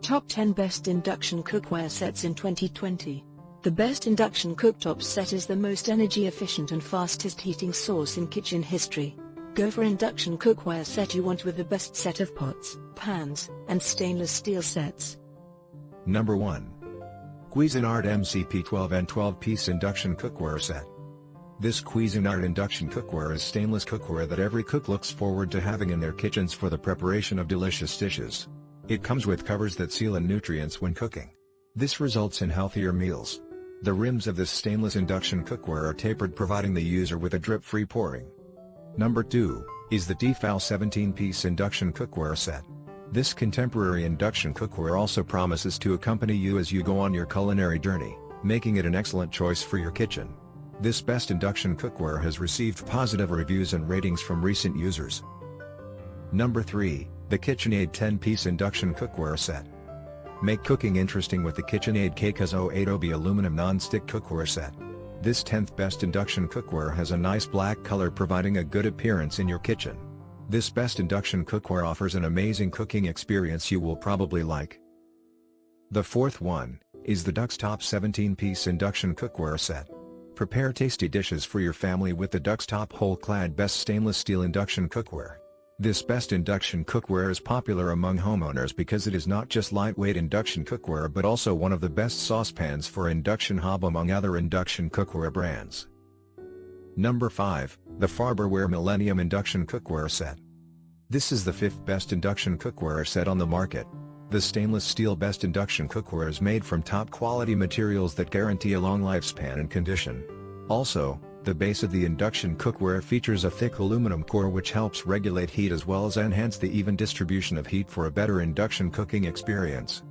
Top 10 Best Induction Cookware Sets in 2020. The Best Induction Cooktop Set is the most energy efficient and fastest heating source in kitchen history. Go for induction cookware set you want with the best set of pots, pans, and stainless steel sets. Number 1. Cuisinart MCP 12 and 12-piece Induction Cookware Set. This Cuisinart induction cookware is stainless cookware that every cook looks forward to having in their kitchens for the preparation of delicious dishes. It comes with covers that seal in nutrients when cooking. This results in healthier meals. The rims of this stainless induction cookware are tapered, providing the user with a drip-free pouring. Number 2 is the Tefal 17-piece Induction Cookware Set. This contemporary induction cookware also promises to accompany you as you go on your culinary journey, making it an excellent choice for your kitchen. This best induction cookware has received positive reviews and ratings from recent users. Number 3, the KitchenAid 10-piece Induction Cookware Set. Make cooking interesting with the KitchenAid KK08OB aluminum non-stick cookware set. This 10th best induction cookware has a nice black color, providing a good appearance in your kitchen. This best induction cookware offers an amazing cooking experience you will probably like. The 4th one is the Duxtop 17-piece Induction Cookware Set. Prepare tasty dishes for your family with the Duxtop whole-clad best stainless steel induction cookware. This best induction cookware is popular among homeowners because it is not just lightweight induction cookware but also one of the best saucepans for induction hob among other induction cookware brands. Number 5, the Farberware Millennium Induction Cookware Set. This is the 5th best induction cookware set on the market. The stainless steel best induction cookware is made from top quality materials that guarantee a long lifespan and condition. Also, the base of the induction cookware features a thick aluminum core which helps regulate heat as well as enhance the even distribution of heat for a better induction cooking experience.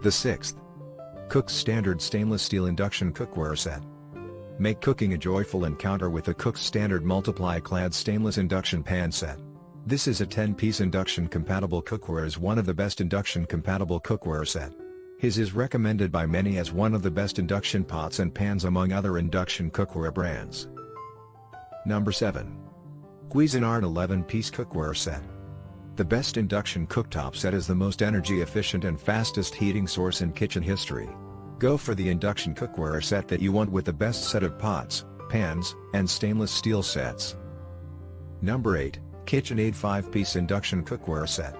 The 6th. Cook's Standard Stainless Steel Induction Cookware Set. Make cooking a joyful encounter with the Cook's Standard Multiply-Clad Stainless Induction Pan Set. This is a 10-piece induction-compatible cookware, is one of the best induction-compatible cookware set. His is recommended by many as one of the best induction pots and pans among other induction cookware brands. Number 7. Cuisinart 11-piece Cookware Set. The best induction cooktop set is the most energy efficient and fastest heating source in kitchen history. Go for the induction cookware set that you want with the best set of pots, pans, and stainless steel sets. Number 8, KitchenAid 5-piece Induction Cookware Set.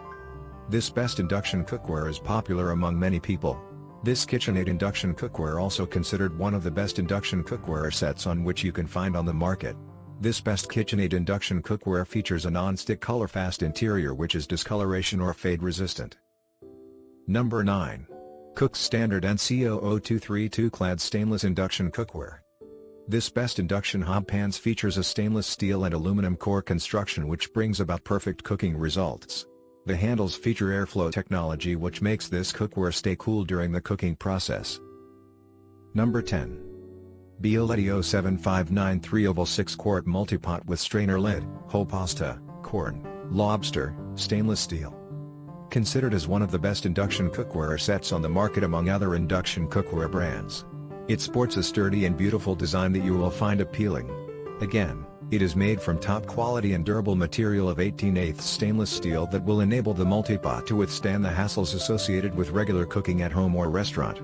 This best induction cookware is popular among many people. This KitchenAid induction cookware also considered one of the best induction cookware sets on which you can find on the market. This best KitchenAid induction cookware features a non-stick color-fast interior which is discoloration or fade resistant. Number 9. Cook's Standard NCO0232 Clad Stainless Induction Cookware. This best induction hob pans features a stainless steel and aluminum core construction which brings about perfect cooking results. The handles feature airflow technology which makes this cookware stay cool during the cooking process. Number 10. Bioletti 07593 Oval 6-quart Multipot with Strainer Lid, Whole Pasta, Corn, Lobster, Stainless Steel. Considered as one of the best induction cookware sets on the market among other induction cookware brands. It sports a sturdy and beautiful design that you will find appealing. Again, it is made from top quality and durable material of 18/8 stainless steel that will enable the multipot to withstand the hassles associated with regular cooking at home or restaurant.